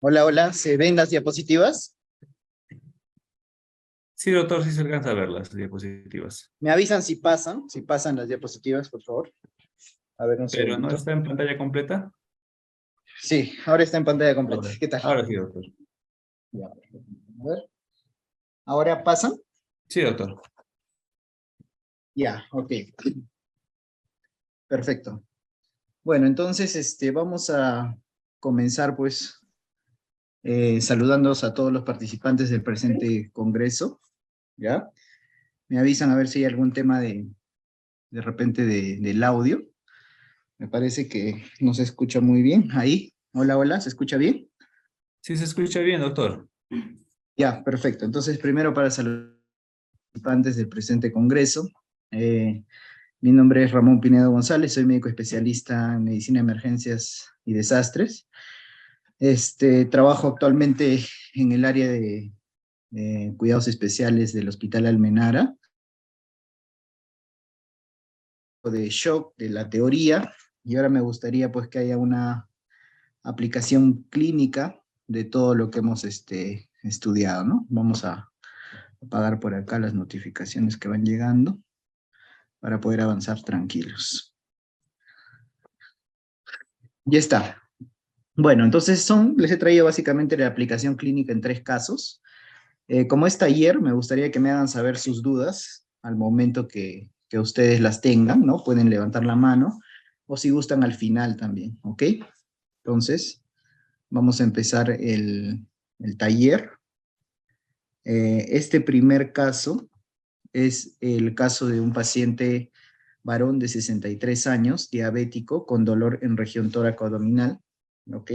Hola, hola, ¿se ven las diapositivas? Sí, doctor, sí se alcanza a ver las diapositivas, Me avisan si pasan las diapositivas, por favor. A ver, un pero no segundito. está en pantalla completa. Sí, ahora está en pantalla completa. Ahora, ¿Qué tal? ahora sí, doctor. Ya, a ver, ¿ahora pasan? Sí, doctor. Ya, ok, perfecto. Bueno, entonces, vamos a comenzar, pues, saludándonos a todos los participantes del presente congreso, ¿ya? Me avisan a ver si hay algún tema de repente del audio. Me parece que no se escucha muy bien. Ahí, hola, hola, ¿se escucha bien? Sí se escucha bien, doctor. Ya, perfecto. Entonces, primero para saludar a los participantes del presente congreso. Eh, Mi nombre es Ramón Pinedo González, soy médico especialista en medicina de emergencias y desastres. Trabajo actualmente en el área de cuidados especiales del Hospital Almenara, de shock, de la teoría, y ahora me gustaría pues que haya una aplicación clínica de todo lo que hemos estudiado, ¿no? Vamos a apagar por acá las notificaciones que van llegando para poder avanzar tranquilos. Ya está. Bueno, entonces les he traído básicamente la aplicación clínica en tres casos. Como es taller, me gustaría que me hagan saber sus dudas al momento que ustedes las tengan, ¿no? Pueden levantar la mano o si gustan al final también, ¿ok? Entonces, vamos a empezar el taller. Este primer caso es el caso de un paciente varón de 63 años, diabético, con dolor en región tóraco-abdominal, ¿ok?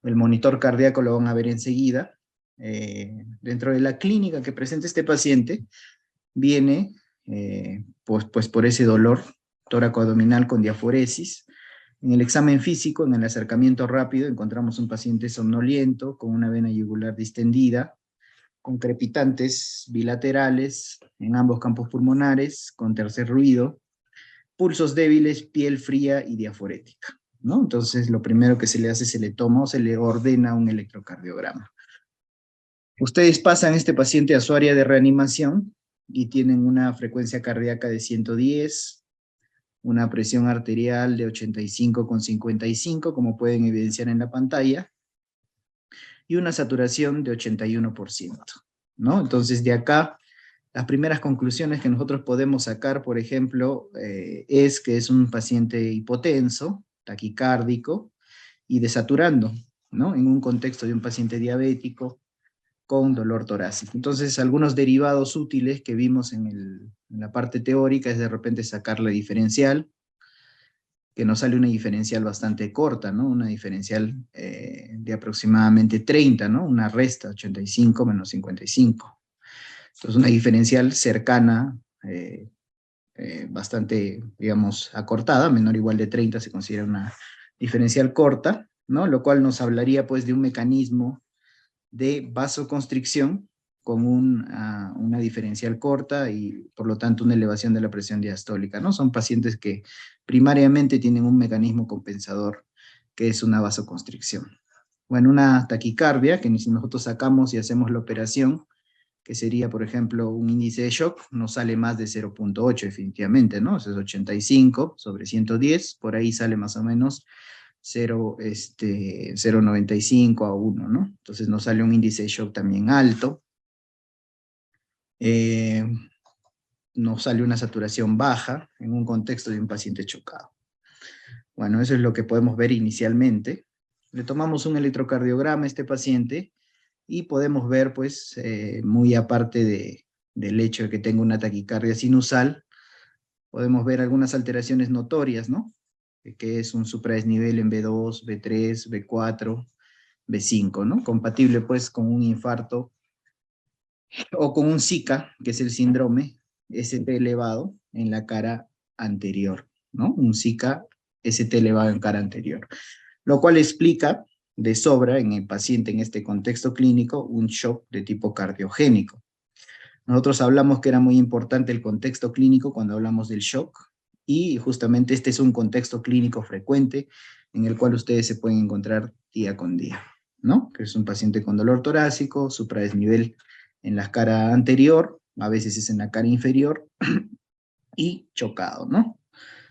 El monitor cardíaco lo van a ver enseguida. Dentro de la clínica que presenta este paciente, viene pues por ese dolor tóraco-abdominal con diaforesis. En el examen físico, en el acercamiento rápido, encontramos un paciente somnoliento, con una vena yugular distendida, con crepitantes bilaterales en ambos campos pulmonares, con tercer ruido, pulsos débiles, piel fría y diaforética, ¿no? Entonces, lo primero que se le hace, se le toma o se le ordena un electrocardiograma. Ustedes pasan este paciente a su área de reanimación y tienen una frecuencia cardíaca de 110, una presión arterial de 85,55, como pueden evidenciar en la pantalla, y una saturación de 81%, ¿no? Entonces, de acá, las primeras conclusiones que nosotros podemos sacar, por ejemplo, es que es un paciente hipotenso, taquicárdico y desaturando, ¿no? En un contexto de un paciente diabético con dolor torácico. Entonces, algunos derivados útiles que vimos en la parte teórica es de repente sacar la diferencial, que nos sale una diferencial bastante corta, ¿no? Una diferencial de aproximadamente 30, ¿no? Una resta, 85 menos 55. Entonces, una diferencial cercana, bastante, digamos, acortada, menor o igual de 30 se considera una diferencial corta, ¿no? Lo cual nos hablaría, pues, de un mecanismo de vasoconstricción con una diferencial corta y por lo tanto una elevación de la presión diastólica, ¿no? Son pacientes que primariamente tienen un mecanismo compensador que es una vasoconstricción. Bueno, una taquicardia que si nosotros sacamos y hacemos la operación, que sería, por ejemplo, un índice de shock, no sale más de 0,8 definitivamente, ¿no? Eso es 85 sobre 110, por ahí sale más o menos 0,95 a 1, ¿no? Entonces nos sale un índice de shock también alto. Eh, Nos sale una saturación baja en un contexto de un paciente chocado. Bueno, eso es lo que podemos ver inicialmente. Le tomamos un electrocardiograma a este paciente y podemos ver, pues, muy aparte del hecho de que tenga una taquicardia sinusal, podemos ver algunas alteraciones notorias, ¿no? Que es un supradesnivel en B2, B3, B4, B5, ¿no? Compatible pues con un infarto o con un Zika, que es el síndrome ST elevado en la cara anterior, ¿no? Un Zika ST elevado en cara anterior, lo cual explica de sobra en el paciente en este contexto clínico un shock de tipo cardiogénico. Nosotros hablamos que era muy importante el contexto clínico cuando hablamos del shock y justamente este es un contexto clínico frecuente en el cual ustedes se pueden encontrar día con día. ¿no? Que es un paciente con dolor torácico, supradesnivel en la cara anterior, a veces es en la cara inferior, y chocado, ¿no?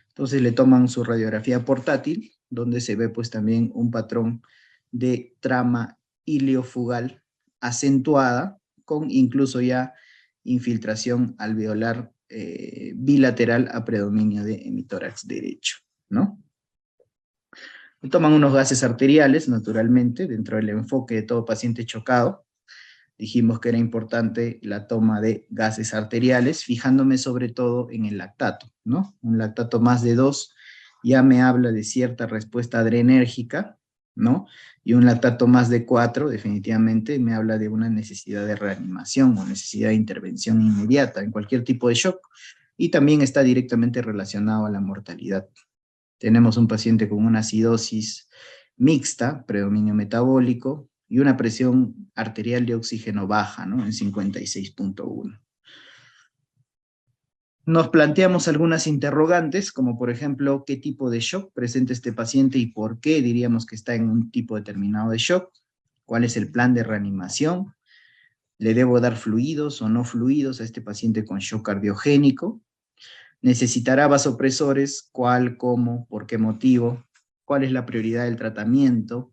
Entonces le toman su radiografía portátil, donde se ve pues también un patrón de trama iliofugal acentuada, con incluso ya infiltración alveolar bilateral a predominio de hemitórax derecho, ¿no? Le toman unos gases arteriales, naturalmente, dentro del enfoque de todo paciente chocado. Dijimos que era importante la toma de gases arteriales, fijándome sobre todo en el lactato, ¿no? Un lactato más de 2 ya me habla de cierta respuesta adrenérgica, ¿no? Y un lactato más de 4 definitivamente me habla de una necesidad de reanimación o necesidad de intervención inmediata en cualquier tipo de shock, y también está directamente relacionado a la mortalidad. Tenemos un paciente con una acidosis mixta, predominio metabólico, y una presión arterial de oxígeno baja, ¿no? En 56.1. Nos planteamos algunas interrogantes, como por ejemplo, ¿qué tipo de shock presenta este paciente y por qué diríamos que está en un tipo determinado de shock? ¿Cuál es el plan de reanimación? ¿Le debo dar fluidos o no fluidos a este paciente con shock cardiogénico? ¿Necesitará vasopresores? ¿Cuál, cómo, por qué motivo? ¿Cuál es la prioridad del tratamiento?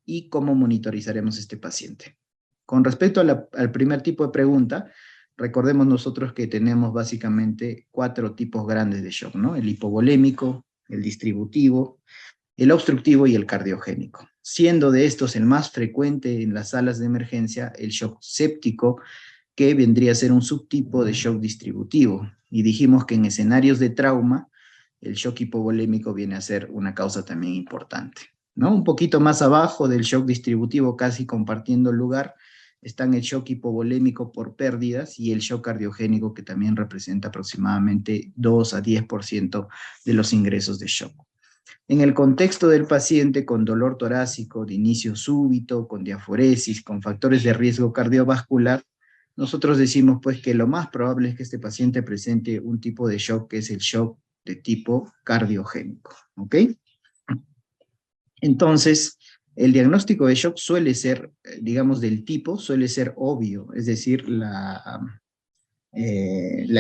¿Y cómo monitorizaremos este paciente? Con respecto al primer tipo de pregunta, recordemos nosotros que tenemos básicamente 4 tipos grandes de shock, ¿no? El hipovolémico, el distributivo, el obstructivo y el cardiogénico. Siendo de estos el más frecuente en las salas de emergencia, el shock séptico, que vendría a ser un subtipo de shock distributivo. Y dijimos que en escenarios de trauma, el shock hipovolémico viene a ser una causa también importante, ¿no? Un poquito más abajo del shock distributivo, casi compartiendo lugar, están el shock hipovolémico por pérdidas y el shock cardiogénico, que también representa aproximadamente 2 a 10% de los ingresos de shock. En el contexto del paciente con dolor torácico de inicio súbito, con diaforesis, con factores de riesgo cardiovascular, nosotros decimos pues que lo más probable es que este paciente presente un tipo de shock que es el shock de tipo cardiogénico, ¿ok? Entonces, el diagnóstico de shock suele ser, digamos, del tipo, suele ser obvio, es decir, la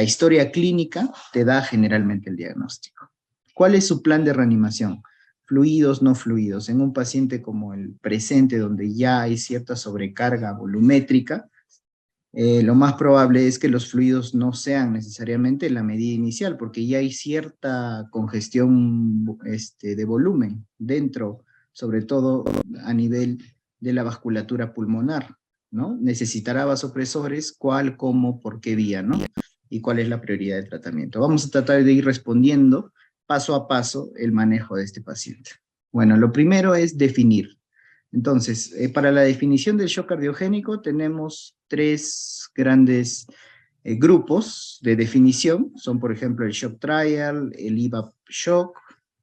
historia clínica te da generalmente el diagnóstico. ¿Cuál es su plan de reanimación? Fluidos, no fluidos. En un paciente como el presente, donde ya hay cierta sobrecarga volumétrica, lo más probable es que los fluidos no sean necesariamente la medida inicial, porque ya hay cierta congestión de volumen dentro, sobre todo a nivel de la vasculatura pulmonar, ¿no? Necesitará vasopresores, cuál, cómo, por qué vía, ¿no? Y cuál es la prioridad de tratamiento. Vamos a tratar de ir respondiendo paso a paso el manejo de este paciente. Bueno, lo primero es definir. Entonces, para la definición del shock cardiogénico tenemos 3 grandes grupos de definición. Son, por ejemplo, el shock trial, el IVAP shock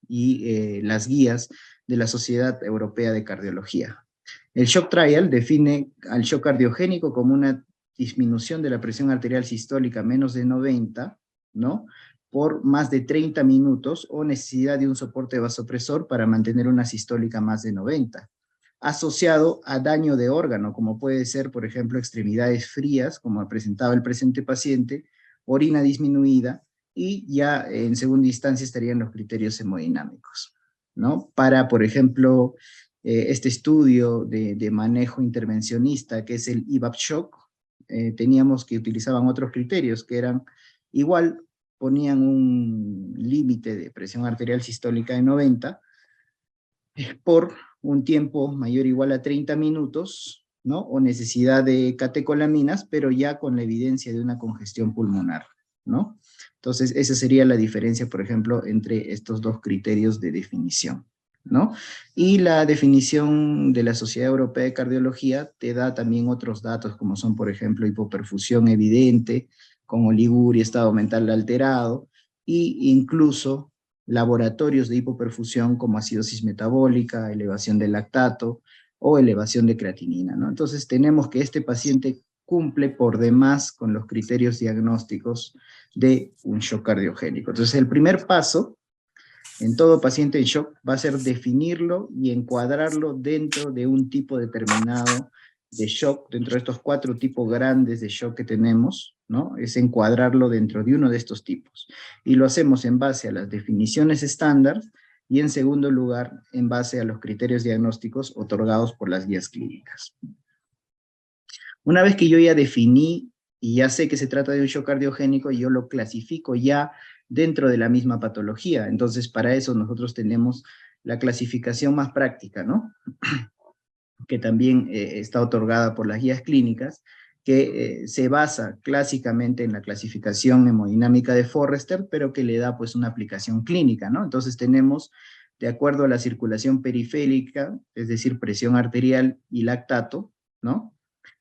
y las guías de la Sociedad Europea de Cardiología. El shock trial define al shock cardiogénico como una disminución de la presión arterial sistólica menos de 90, ¿no? Por más de 30 minutos o necesidad de un soporte vasopresor para mantener una sistólica más de 90. Asociado a daño de órgano, como puede ser, por ejemplo, extremidades frías, como ha presentado el presente paciente, orina disminuida, y ya en segunda instancia estarían los criterios hemodinámicos, ¿no? Para, por ejemplo, este estudio de manejo intervencionista, que es el IVAP shock, teníamos que utilizaban otros criterios, que eran igual, ponían un límite de presión arterial sistólica de 90, por un tiempo mayor o igual a 30 minutos, ¿no? O necesidad de catecolaminas, pero ya con la evidencia de una congestión pulmonar, ¿no? Entonces, esa sería la diferencia, por ejemplo, entre estos 2 criterios de definición, ¿no? Y la definición de la Sociedad Europea de Cardiología te da también otros datos, como son, por ejemplo, hipoperfusión evidente, con oliguria, estado mental alterado, e incluso laboratorios de hipoperfusión como acidosis metabólica, elevación del lactato o elevación de creatinina, ¿no? Entonces tenemos que este paciente cumple por demás con los criterios diagnósticos de un shock cardiogénico. Entonces el primer paso en todo paciente en shock va a ser definirlo y encuadrarlo dentro de un tipo determinado de shock, dentro de estos 4 tipos grandes de shock que tenemos, ¿no? Es encuadrarlo dentro de uno de estos tipos. Y lo hacemos en base a las definiciones estándar y en segundo lugar, en base a los criterios diagnósticos otorgados por las guías clínicas. Una vez que yo ya definí y ya sé que se trata de un shock cardiogénico, yo lo clasifico ya dentro de la misma patología. Entonces, para eso nosotros tenemos la clasificación más práctica, ¿no? Que también está otorgada por las guías clínicas, que se basa clásicamente en la clasificación hemodinámica de Forrester, pero que le da pues una aplicación clínica, ¿no? Entonces tenemos, de acuerdo a la circulación periférica, es decir, presión arterial y lactato, ¿no?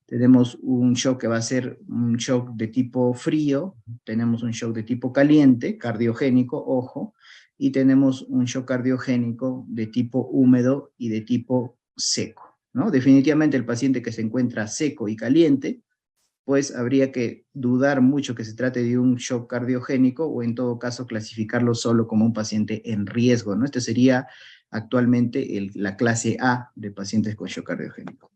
Tenemos un shock que va a ser un shock de tipo frío, tenemos un shock de tipo caliente, cardiogénico, ojo, y tenemos un shock cardiogénico de tipo húmedo y de tipo seco, ¿no? Definitivamente el paciente que se encuentra seco y caliente, pues habría que dudar mucho que se trate de un shock cardiogénico o en todo caso clasificarlo solo como un paciente en riesgo, ¿no? Este sería actualmente la clase A de pacientes con shock cardiogénico.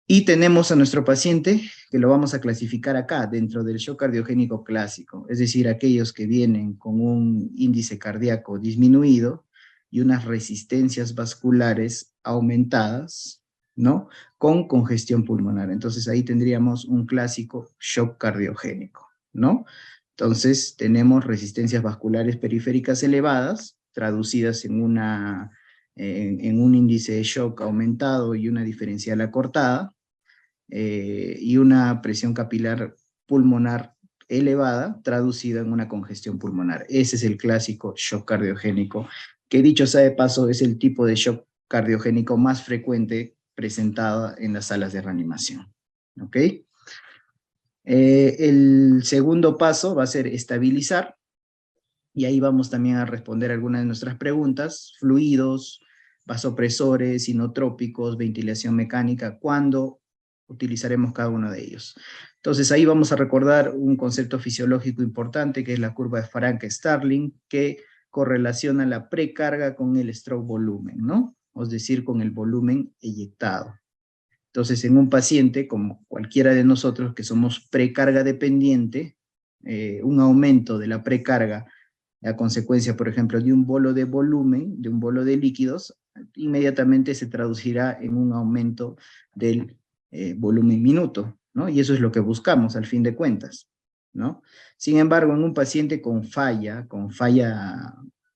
Y tenemos a nuestro paciente, que lo vamos a clasificar acá, dentro del shock cardiogénico clásico, es decir, aquellos que vienen con un índice cardíaco disminuido y unas resistencias vasculares aumentadas, ¿no? Con congestión pulmonar. Entonces ahí tendríamos un clásico shock cardiogénico, ¿no? Entonces tenemos resistencias vasculares periféricas elevadas, traducidas en un índice de shock aumentado y una diferencial acortada, y una presión capilar pulmonar elevada, traducida en una congestión pulmonar. Ese es el clásico shock cardiogénico, que dicho sea de paso, es el tipo de shock cardiogénico más frecuente presentado en las salas de reanimación. ¿Ok? El segundo paso va a ser estabilizar, y ahí vamos también a responder algunas de nuestras preguntas: fluidos, vasopresores, inotrópicos, ventilación mecánica, ¿cuándo utilizaremos cada uno de ellos? Entonces ahí vamos a recordar un concepto fisiológico importante, que es la curva de Frank-Starling, que correlaciona la precarga con el stroke volumen, ¿no? Es decir, con el volumen eyectado. Entonces, en un paciente, como cualquiera de nosotros que somos precarga dependiente, un aumento de la precarga a consecuencia, por ejemplo, de un bolo de volumen, de un bolo de líquidos, inmediatamente se traducirá en un aumento del volumen minuto, ¿no? Y eso es lo que buscamos al fin de cuentas, ¿no? Sin embargo, en un paciente con falla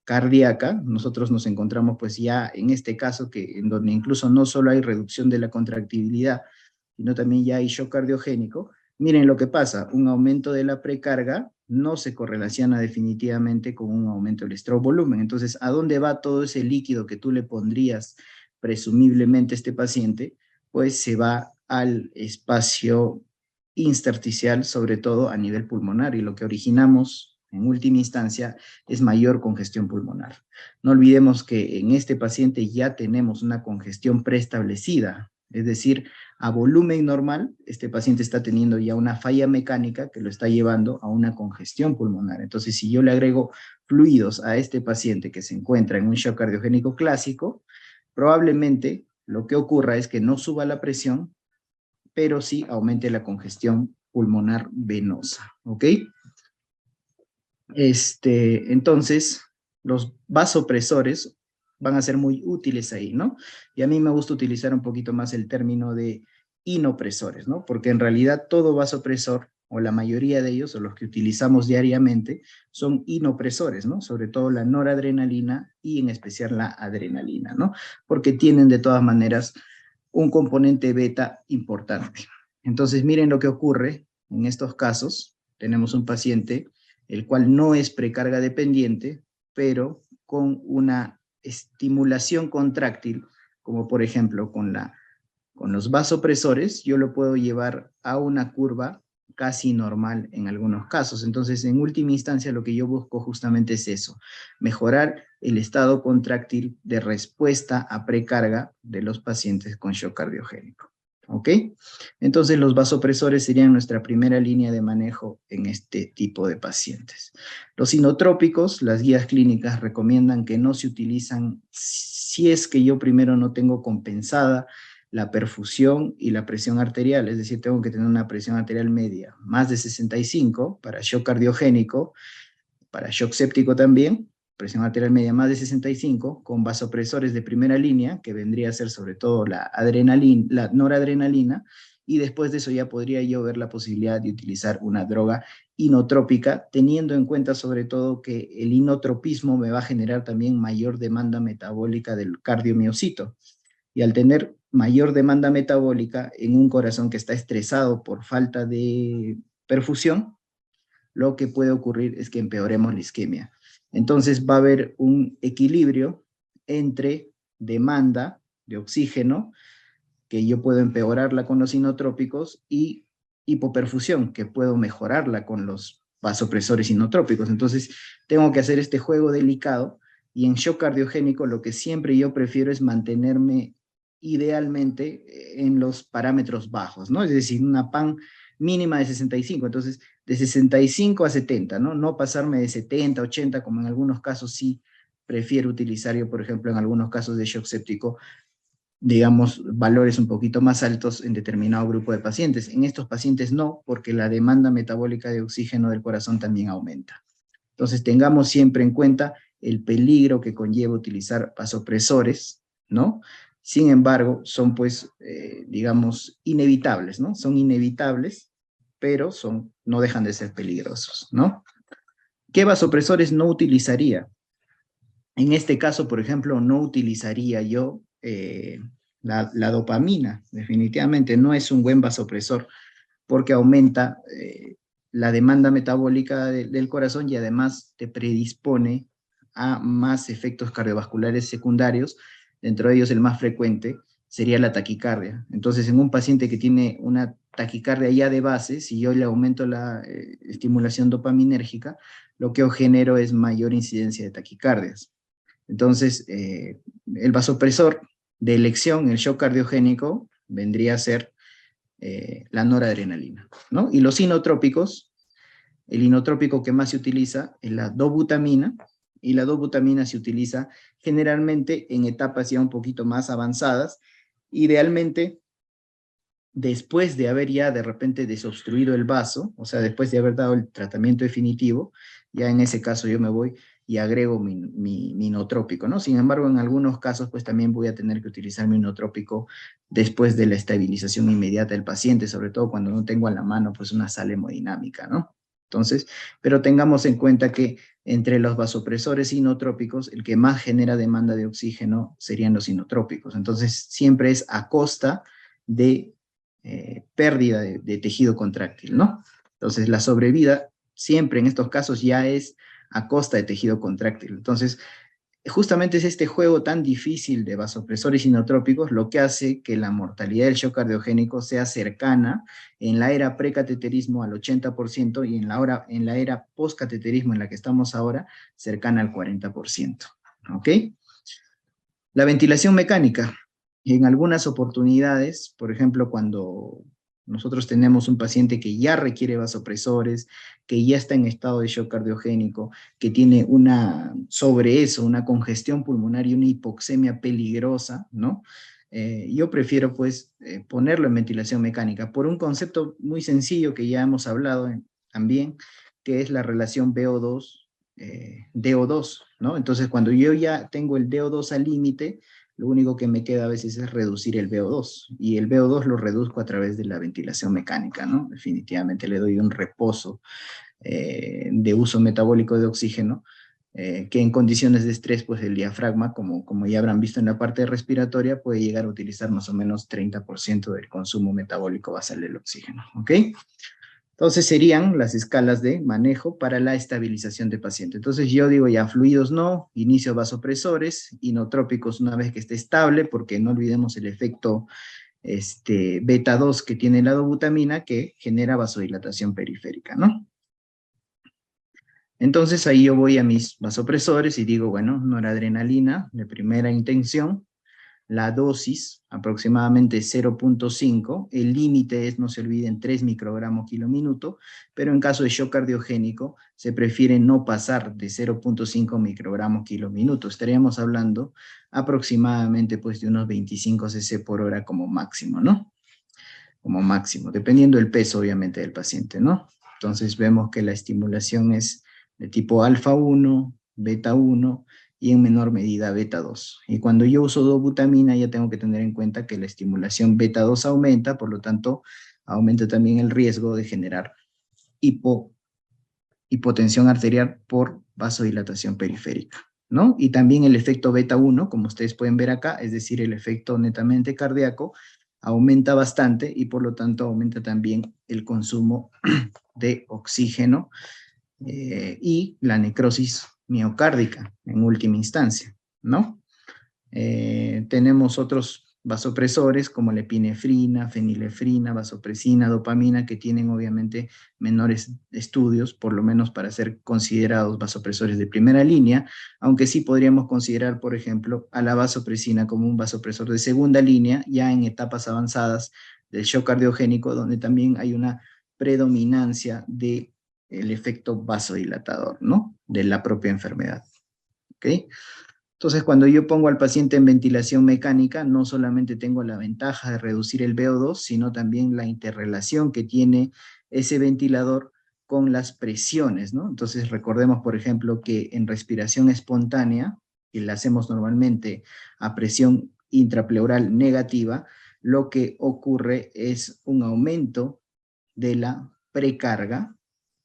cardíaca, nosotros nos encontramos pues ya en este caso en donde incluso no solo hay reducción de la contractibilidad, sino también ya hay shock cardiogénico. Miren lo que pasa: un aumento de la precarga no se correlaciona definitivamente con un aumento del stroke volumen. Entonces, ¿a dónde va todo ese líquido que tú le pondrías presumiblemente a este paciente? Pues se va al espacio intersticial, sobre todo a nivel pulmonar, y lo que originamos en última instancia es mayor congestión pulmonar. No olvidemos que en este paciente ya tenemos una congestión preestablecida, es decir, a volumen normal, este paciente está teniendo ya una falla mecánica que lo está llevando a una congestión pulmonar. Entonces, si yo le agrego fluidos a este paciente que se encuentra en un shock cardiogénico clásico, probablemente lo que ocurra es que no suba la presión, pero sí aumente la congestión pulmonar venosa, ¿ok? Entonces, los vasopresores van a ser muy útiles ahí, ¿no? Y a mí me gusta utilizar un poquito más el término de inopresores, ¿no? Porque en realidad todo vasopresor, o la mayoría de ellos, o los que utilizamos diariamente, son inopresores, ¿no? Sobre todo la noradrenalina y en especial la adrenalina, ¿no? Porque tienen de todas maneras un componente beta importante. Entonces, miren lo que ocurre en estos casos. Tenemos un paciente el cual no es precarga dependiente, pero con una estimulación contráctil, como por ejemplo con los vasopresores, yo lo puedo llevar a una curva casi normal en algunos casos. Entonces, en última instancia, lo que yo busco justamente es eso: mejorar el estado contráctil de respuesta a precarga de los pacientes con shock cardiogénico. ¿ok? Entonces los vasopresores serían nuestra primera línea de manejo en este tipo de pacientes. Los inotrópicos, las guías clínicas recomiendan que no se utilizan si es que yo primero no tengo compensada la perfusión y la presión arterial, es decir, tengo que tener una presión arterial media más de 65 para shock cardiogénico, para shock séptico también, presión arterial media más de 65, con vasopresores de primera línea, que vendría a ser sobre todo la noradrenalina, y después de eso ya podría yo ver la posibilidad de utilizar una droga inotrópica, teniendo en cuenta sobre todo que el inotropismo me va a generar también mayor demanda metabólica del cardiomiocito. Y al tener mayor demanda metabólica en un corazón que está estresado por falta de perfusión, lo que puede ocurrir es que empeoremos la isquemia. Entonces va a haber un equilibrio entre demanda de oxígeno, que yo puedo empeorarla con los inotrópicos, y hipoperfusión, que puedo mejorarla con los vasopresores inotrópicos. Entonces tengo que hacer este juego delicado, y en shock cardiogénico lo que siempre yo prefiero es mantenerme idealmente en los parámetros bajos, ¿no? Es decir, una PAN mínima de 65, entonces de 65 a 70, ¿no? No pasarme de 70, 80, como en algunos casos sí prefiero utilizar yo, por ejemplo, en algunos casos de shock séptico, digamos, valores un poquito más altos en determinado grupo de pacientes. En estos pacientes no, porque la demanda metabólica de oxígeno del corazón también aumenta. Entonces tengamos siempre en cuenta el peligro que conlleva utilizar vasopresores, ¿no? Sin embargo, son pues, digamos, inevitables, ¿no? Son inevitables, pero no dejan de ser peligrosos, ¿no? ¿Qué vasopresores no utilizaría? En este caso, por ejemplo, no utilizaría yo la dopamina. Definitivamente no es un buen vasopresor, porque aumenta la demanda metabólica del corazón, y además te predispone a más efectos cardiovasculares secundarios. Dentro de ellos el más frecuente sería la taquicardia. Entonces, en un paciente que tiene una taquicardia ya de base, si yo le aumento la estimulación dopaminérgica, lo que yo genero es mayor incidencia de taquicardias. Entonces, el vasopresor de elección, el shock cardiogénico, vendría a ser la noradrenalina, ¿no? Y los inotrópicos, el inotrópico que más se utiliza es la dobutamina, y la dobutamina se utiliza generalmente en etapas ya un poquito más avanzadas, idealmente después de haber ya de repente desobstruido el vaso, o sea, después de haber dado el tratamiento definitivo. Ya en ese caso yo me voy y agrego mi inotrópico, ¿no? Sin embargo, en algunos casos, pues también voy a tener que utilizar mi inotrópico después de la estabilización inmediata del paciente, sobre todo cuando no tengo a la mano, pues una sala hemodinámica, ¿no? Entonces, pero tengamos en cuenta que entre los vasopresores inotrópicos, el que más genera demanda de oxígeno serían los inotrópicos. Entonces, siempre es a costa de pérdida de tejido contráctil, ¿no? Entonces, la sobrevida siempre en estos casos ya es a costa de tejido contráctil. Entonces, justamente es este juego tan difícil de vasopresores inotrópicos lo que hace que la mortalidad del shock cardiogénico sea cercana en la era precateterismo al 80%, y en la era postcateterismo en la que estamos ahora, cercana al 40%. ¿Ok? La ventilación mecánica. En algunas oportunidades, por ejemplo, cuando nosotros tenemos un paciente que ya requiere vasopresores, que ya está en estado de shock cardiogénico, que tiene sobre eso, una congestión pulmonar y una hipoxemia peligrosa, ¿no? Yo prefiero pues ponerlo en ventilación mecánica por un concepto muy sencillo que ya hemos hablado también, que es la relación VO2, DO2, ¿no? Entonces, cuando yo ya tengo el DO2 al límite, lo único que me queda a veces es reducir el VO2, y el VO2 lo reduzco a través de la ventilación mecánica, ¿no? Definitivamente le doy un reposo de uso metabólico de oxígeno, que en condiciones de estrés, pues el diafragma, como ya habrán visto en la parte respiratoria, puede llegar a utilizar más o menos 30% del consumo metabólico basal del oxígeno, ¿ok? Entonces serían las escalas de manejo para la estabilización de paciente. Entonces yo digo ya, fluidos no, inicio vasopresores, inotrópicos una vez que esté estable, porque no olvidemos el efecto beta 2 que tiene la dobutamina, que genera vasodilatación periférica, ¿no? Entonces ahí yo voy a mis vasopresores y digo, bueno, noradrenalina de primera intención, la dosis, aproximadamente 0.5, el límite es, no se olviden, 3 microgramos kilo minuto, pero en caso de shock cardiogénico se prefiere no pasar de 0.5 microgramos kilo minuto. Estaríamos hablando aproximadamente pues de unos 25 cc por hora como máximo, ¿no? Como máximo, dependiendo del peso obviamente del paciente, ¿no? Entonces vemos que la estimulación es de tipo alfa 1, beta 1 y en menor medida beta 2. Y cuando yo uso dobutamina ya tengo que tener en cuenta que la estimulación beta 2 aumenta, por lo tanto aumenta también el riesgo de generar hipotensión arterial por vasodilatación periférica, ¿no? Y también el efecto beta 1, como ustedes pueden ver acá, es decir, el efecto netamente cardíaco, aumenta bastante y por lo tanto aumenta también el consumo de oxígeno y la necrosis miocárdica en última instancia, ¿no? Tenemos otros vasopresores como la epinefrina, fenilefrina, vasopresina, dopamina, que tienen obviamente menores estudios, por lo menos para ser considerados vasopresores de primera línea, aunque sí podríamos considerar, por ejemplo, a la vasopresina como un vasopresor de segunda línea, ya en etapas avanzadas del shock cardiogénico, donde también hay una predominancia del efecto vasodilatador, ¿no? De la propia enfermedad, ¿ok? Entonces, cuando yo pongo al paciente en ventilación mecánica, no solamente tengo la ventaja de reducir el VO2, sino también la interrelación que tiene ese ventilador con las presiones, ¿no? Entonces, recordemos, por ejemplo, que en respiración espontánea, que la hacemos normalmente a presión intrapleural negativa, lo que ocurre es un aumento de la precarga,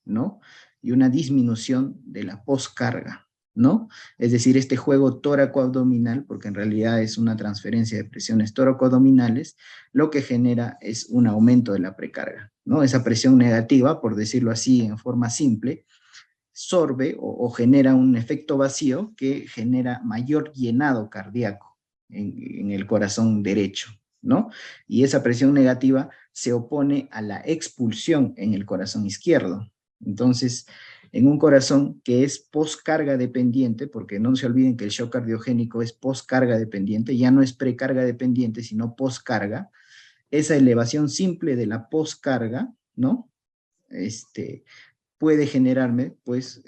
¿no? Y una disminución de la poscarga, ¿no? Es decir, este juego tóraco-abdominal, porque en realidad es una transferencia de presiones tóraco-abdominales, lo que genera es un aumento de la precarga, ¿no? Esa presión negativa, por decirlo así en forma simple, sorbe o genera un efecto vacío que genera mayor llenado cardíaco en el corazón derecho, ¿no? Y esa presión negativa se opone a la expulsión en el corazón izquierdo. Entonces, en un corazón que es postcarga dependiente, porque no se olviden que el shock cardiogénico es postcarga dependiente, ya no es precarga dependiente, sino postcarga, esa elevación simple de la postcarga, ¿no? Puede generarme, pues,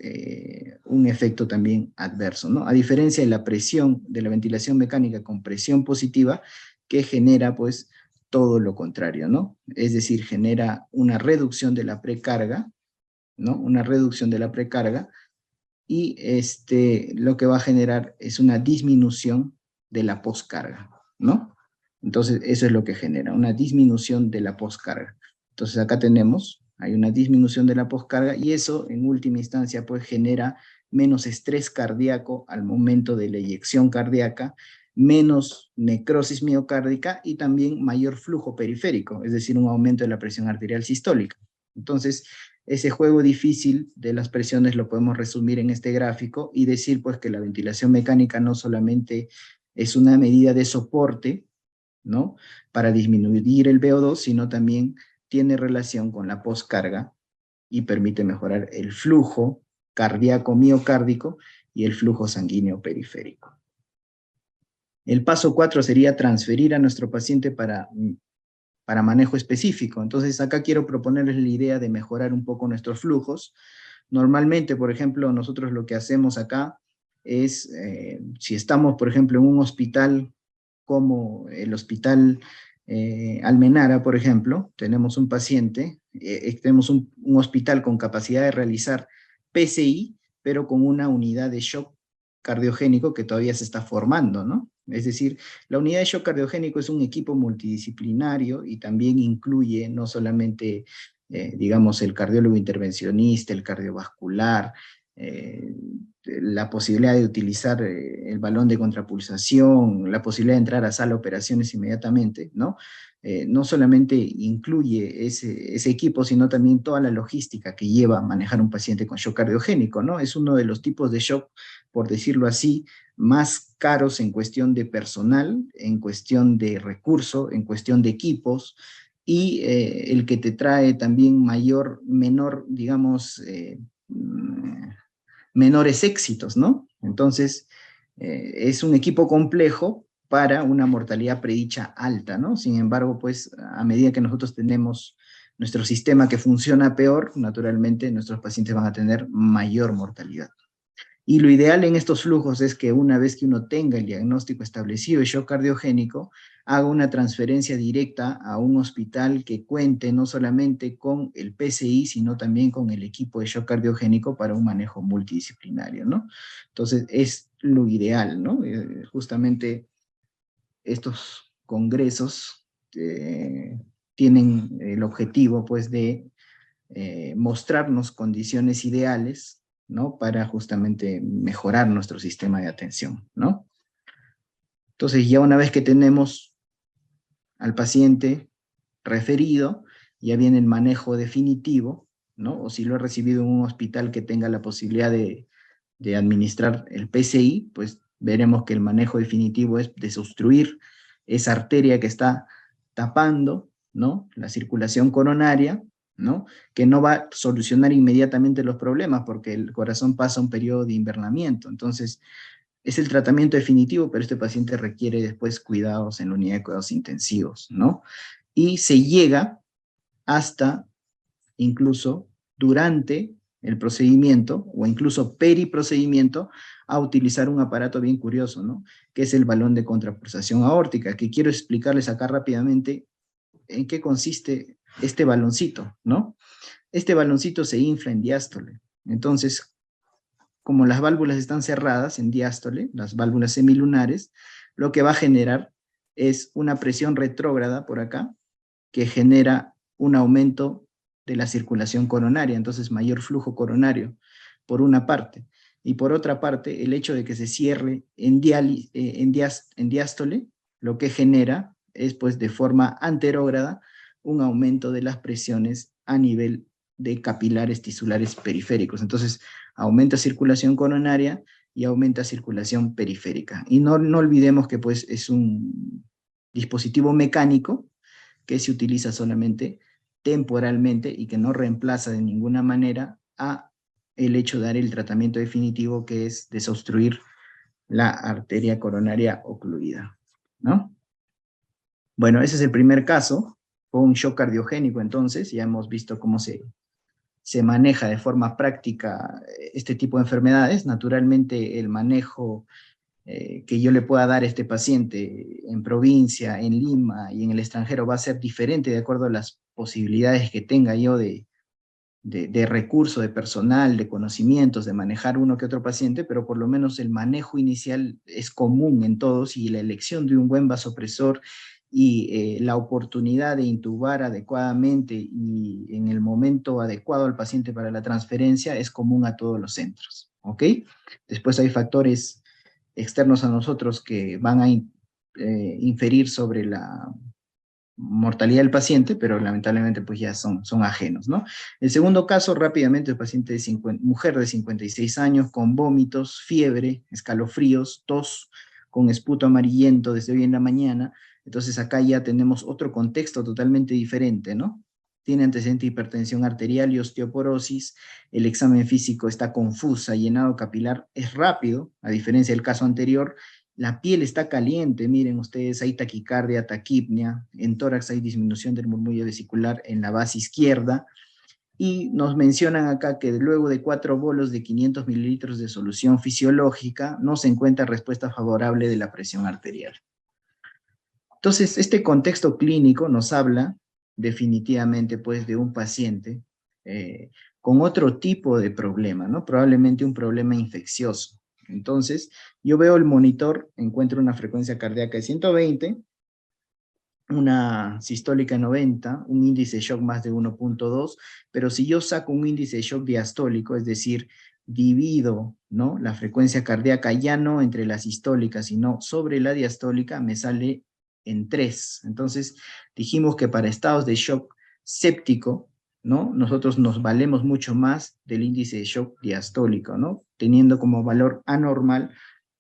un efecto también adverso, ¿no? A diferencia de la presión, de la ventilación mecánica con presión positiva, que genera, pues, todo lo contrario, ¿no? Es decir, genera una reducción de la precarga, ¿no? Una reducción de la precarga, y lo que va a generar es una disminución de la poscarga, ¿no? Entonces, eso es lo que genera, una disminución de la poscarga. Entonces, acá tenemos, hay una disminución de la poscarga y eso, en última instancia, pues genera menos estrés cardíaco al momento de la eyección cardíaca, menos necrosis miocárdica y también mayor flujo periférico, es decir, un aumento de la presión arterial sistólica. Entonces, ese juego difícil de las presiones lo podemos resumir en este gráfico y decir pues que la ventilación mecánica no solamente es una medida de soporte, ¿no? Para disminuir el VO2, sino también tiene relación con la poscarga y permite mejorar el flujo cardíaco miocárdico y el flujo sanguíneo periférico. El paso 4 sería transferir a nuestro paciente para manejo específico. Entonces acá quiero proponerles la idea de mejorar un poco nuestros flujos. Normalmente, por ejemplo, nosotros lo que hacemos acá es, si estamos, por ejemplo, en un hospital como el Hospital Almenara, por ejemplo, tenemos un paciente, tenemos un hospital con capacidad de realizar PCI, pero con una unidad de shock cardiogénico que todavía se está formando, ¿no? Es decir, la unidad de shock cardiogénico es un equipo multidisciplinario y también incluye no solamente, digamos, el cardiólogo intervencionista, el cardiovascular, la posibilidad de utilizar el balón de contrapulsación, la posibilidad de entrar a sala de operaciones inmediatamente, ¿no? No solamente incluye ese equipo, sino también toda la logística que lleva a manejar un paciente con shock cardiogénico, ¿no? Es uno de los tipos de shock, por decirlo así, más caros en cuestión de personal, en cuestión de recursos, en cuestión de equipos, y el que te trae también menor, digamos, menores éxitos, ¿no? Entonces, es un equipo complejo, para una mortalidad predicha alta, ¿no? Sin embargo, pues, a medida que nosotros tenemos nuestro sistema que funciona peor, naturalmente nuestros pacientes van a tener mayor mortalidad. Y lo ideal en estos flujos es que una vez que uno tenga el diagnóstico establecido de shock cardiogénico, haga una transferencia directa a un hospital que cuente no solamente con el PCI, sino también con el equipo de shock cardiogénico para un manejo multidisciplinario, ¿no? Entonces, es lo ideal, ¿no? Justamente estos congresos tienen el objetivo, pues, de mostrarnos condiciones ideales, ¿no? Para justamente mejorar nuestro sistema de atención, ¿no? Entonces, ya una vez que tenemos al paciente referido, ya viene el manejo definitivo, ¿no? O si lo he recibido en un hospital que tenga la posibilidad de administrar el PCI, pues veremos que el manejo definitivo es desobstruir esa arteria que está tapando, ¿no? La circulación coronaria, ¿no? Que no va a solucionar inmediatamente los problemas porque el corazón pasa un periodo de invernamiento. Entonces, es el tratamiento definitivo, pero este paciente requiere después cuidados en la unidad de cuidados intensivos, ¿no? Y se llega hasta incluso durante el procedimiento o incluso periprocedimiento a utilizar un aparato bien curioso, ¿no? Que es el balón de contrapulsación aórtica, que quiero explicarles acá rápidamente en qué consiste este baloncito, ¿no? Este baloncito se infla en diástole. Entonces, como las válvulas están cerradas en diástole, las válvulas semilunares, lo que va a generar es una presión retrógrada por acá, que genera un aumento de la circulación coronaria, entonces mayor flujo coronario, por una parte. Y por otra parte, el hecho de que se cierre en diástole, lo que genera es, pues, de forma anterógrada, un aumento de las presiones a nivel de capilares tisulares periféricos. Entonces, aumenta circulación coronaria y aumenta circulación periférica. Y no olvidemos que, pues, es un dispositivo mecánico que se utiliza solamente temporalmente y que no reemplaza de ninguna manera a el hecho de dar el tratamiento definitivo, que es desobstruir la arteria coronaria ocluida, ¿no? Bueno, ese es el primer caso, fue un shock cardiogénico. Entonces ya hemos visto cómo se maneja de forma práctica este tipo de enfermedades. Naturalmente el manejo que yo le pueda dar a este paciente en provincia, en Lima y en el extranjero va a ser diferente de acuerdo a las posibilidades que tenga yo de recurso, de personal, de conocimientos, de manejar uno que otro paciente, pero por lo menos el manejo inicial es común en todos, y la elección de un buen vasopresor y la oportunidad de intubar adecuadamente y en el momento adecuado al paciente para la transferencia es común a todos los centros, ¿ok? Después hay factores externos a nosotros que van a inferir sobre la mortalidad del paciente, pero lamentablemente pues ya son ajenos, ¿no? El segundo caso, rápidamente, el paciente mujer de 56 años con vómitos, fiebre, escalofríos, tos, con esputo amarillento desde hoy en la mañana. Entonces acá ya tenemos otro contexto totalmente diferente, ¿no? Tiene antecedente de hipertensión arterial y osteoporosis, el examen físico está confusa, llenado capilar es rápido, a diferencia del caso anterior. La piel está caliente, miren ustedes, hay taquicardia, taquipnia, en tórax hay disminución del murmullo vesicular en la base izquierda, y nos mencionan acá que luego de 4 bolos de 500 mililitros de solución fisiológica no se encuentra respuesta favorable de la presión arterial. Entonces, este contexto clínico nos habla definitivamente, pues, de un paciente con otro tipo de problema, ¿no? Probablemente un problema infeccioso. Entonces, yo veo el monitor, encuentro una frecuencia cardíaca de 120, una sistólica de 90, un índice de shock más de 1.2, pero si yo saco un índice de shock diastólico, es decir, divido, ¿no?, la frecuencia cardíaca ya no entre la sistólica, sino sobre la diastólica, me sale en 3. Entonces, dijimos que para estados de shock séptico, ¿no?, nosotros nos valemos mucho más del índice de shock diastólico, ¿no?, teniendo como valor anormal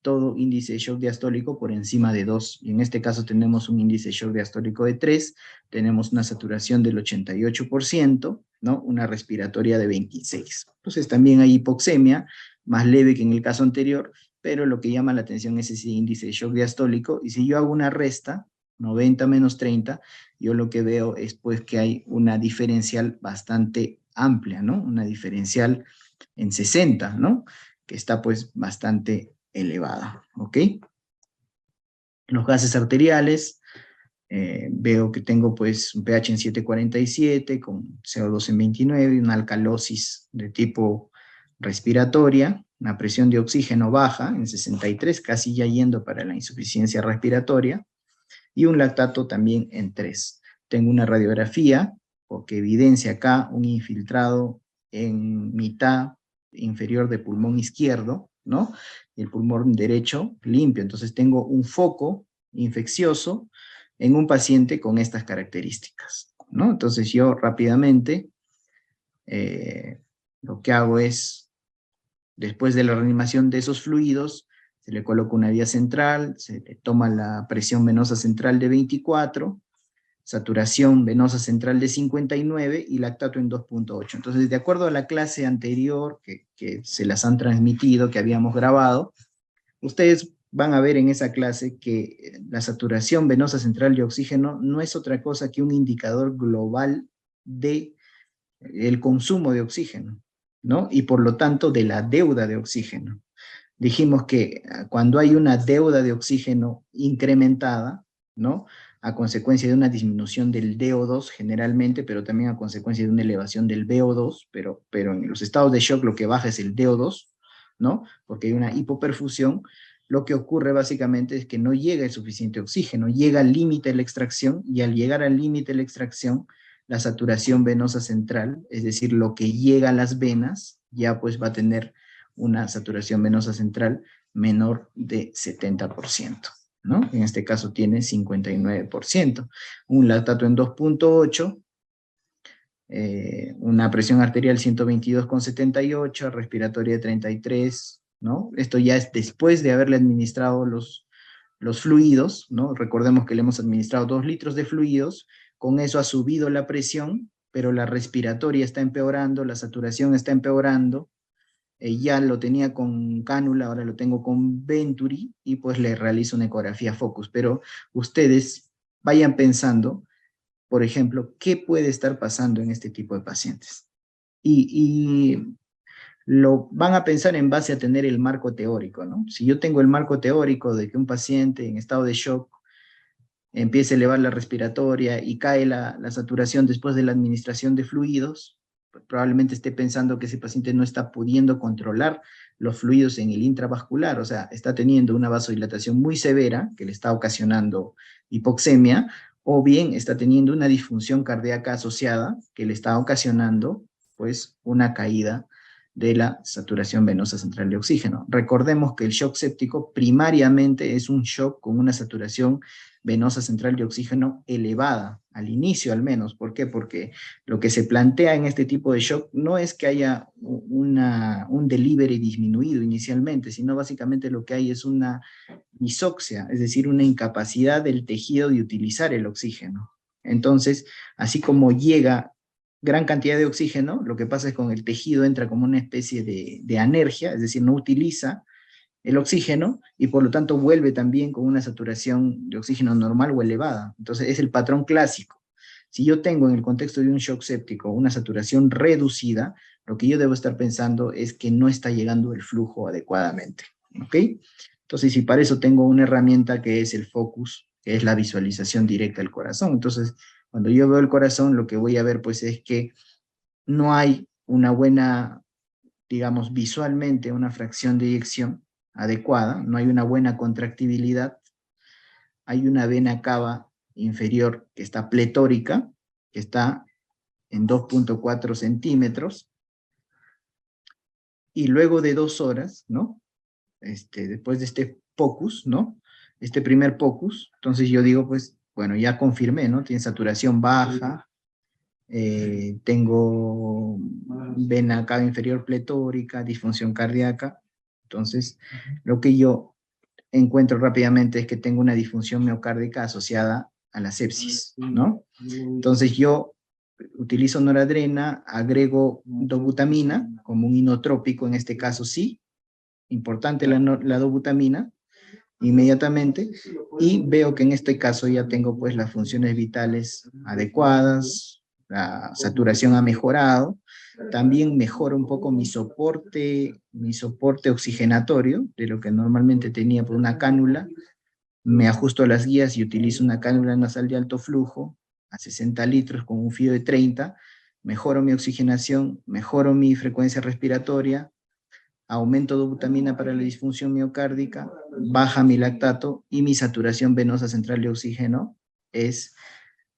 todo índice de shock diastólico por encima de 2. Y en este caso tenemos un índice de shock diastólico de 3, tenemos una saturación del 88%, ¿no? Una respiratoria de 26. Entonces también hay hipoxemia, más leve que en el caso anterior, pero lo que llama la atención es ese índice de shock diastólico, y si yo hago una resta, 90 menos 30, yo lo que veo es pues que hay una diferencial bastante amplia, ¿no? Una diferencial en 60, ¿no? Que está pues bastante elevada, ¿ok? Los gases arteriales, veo que tengo pues un pH en 7,47 con CO2 en 29 y una alcalosis de tipo respiratoria, una presión de oxígeno baja en 63, casi ya yendo para la insuficiencia respiratoria, y un lactato también en 3. Tengo una radiografía porque evidencia acá un infiltrado en mitad inferior de pulmón izquierdo, ¿no? Y el pulmón derecho limpio. Entonces tengo un foco infeccioso en un paciente con estas características, ¿no? Entonces yo rápidamente lo que hago es, después de la reanimación de esos fluidos, se le coloca una vía central, se le toma la presión venosa central de 24, saturación venosa central de 59 y lactato en 2,8. Entonces, de acuerdo a la clase anterior que se las han transmitido, que habíamos grabado, ustedes van a ver en esa clase que la saturación venosa central de oxígeno no es otra cosa que un indicador global de el consumo de oxígeno, ¿no? Y por lo tanto de la deuda de oxígeno. Dijimos que cuando hay una deuda de oxígeno incrementada, ¿no? A consecuencia de una disminución del DO2 generalmente, pero también a consecuencia de una elevación del VO2, pero en los estados de shock lo que baja es el DO2, ¿no? Porque hay una hipoperfusión. Lo que ocurre básicamente es que no llega el suficiente oxígeno, llega al límite de la extracción, y al llegar al límite de la extracción, la saturación venosa central, es decir, lo que llega a las venas, ya pues va a tener una saturación venosa central menor de 70%, ¿no? En este caso tiene 59%. Un lactato en 2,8, una presión arterial 122,78, respiratoria 33, ¿no? Esto ya es después de haberle administrado los fluidos, ¿no? Recordemos que le hemos administrado 2 litros de fluidos, con eso ha subido la presión, pero la respiratoria está empeorando, la saturación está empeorando, ya lo tenía con cánula, ahora lo tengo con Venturi, y pues le realizo una ecografía Focus. Pero ustedes vayan pensando, por ejemplo, qué puede estar pasando en este tipo de pacientes. Y lo van a pensar en base a tener el marco teórico, ¿no? Si yo tengo el marco teórico de que un paciente en estado de shock empieza a elevar la respiratoria y cae la saturación después de la administración de fluidos, pues probablemente esté pensando que ese paciente no está pudiendo controlar los fluidos en el intravascular, o sea, está teniendo una vasodilatación muy severa que le está ocasionando hipoxemia, o bien está teniendo una disfunción cardíaca asociada que le está ocasionando, pues, una caída de la saturación venosa central de oxígeno. Recordemos que el shock séptico primariamente es un shock con una saturación venosa central de oxígeno elevada, al inicio al menos. ¿Por qué? Porque lo que se plantea en este tipo de shock no es que haya un delivery disminuido inicialmente, sino básicamente lo que hay es una hisoxia, es decir, una incapacidad del tejido de utilizar el oxígeno. Entonces, así como llega gran cantidad de oxígeno, lo que pasa es que con el tejido entra como una especie de anergia, es decir, no utiliza el oxígeno, y por lo tanto vuelve también con una saturación de oxígeno normal o elevada. Entonces es el patrón clásico. Si yo tengo en el contexto de un shock séptico una saturación reducida, lo que yo debo estar pensando es que no está llegando el flujo adecuadamente, ¿ok? Entonces, si para eso tengo una herramienta que es el focus, que es la visualización directa del corazón. Entonces, cuando yo veo el corazón, lo que voy a ver pues es que no hay una buena, digamos, visualmente una fracción de eyección adecuada, no hay una buena contractibilidad, hay una vena cava inferior que está pletórica, que está en 2,4 centímetros, y luego de 2 horas, ¿no? Después de este POCUS, ¿no? Este primer POCUS, entonces yo digo, pues, bueno, ya confirmé, ¿no? Tiene saturación baja, tengo vena cava inferior pletórica, disfunción cardíaca. Entonces, lo que yo encuentro rápidamente es que tengo una disfunción miocárdica asociada a la sepsis, ¿no? Entonces yo utilizo noradrena, agrego dobutamina como un inotrópico, en este caso sí, importante la dobutamina, inmediatamente, y veo que en este caso ya tengo pues las funciones vitales adecuadas, la saturación ha mejorado, también mejora un poco mi soporte oxigenatorio, de lo que normalmente tenía por una cánula, me ajusto a las guías y utilizo una cánula nasal de alto flujo a 60 litros con un fío de 30, mejoro mi oxigenación, mejoro mi frecuencia respiratoria, aumento dobutamina para la disfunción miocárdica, baja mi lactato y mi saturación venosa central de oxígeno es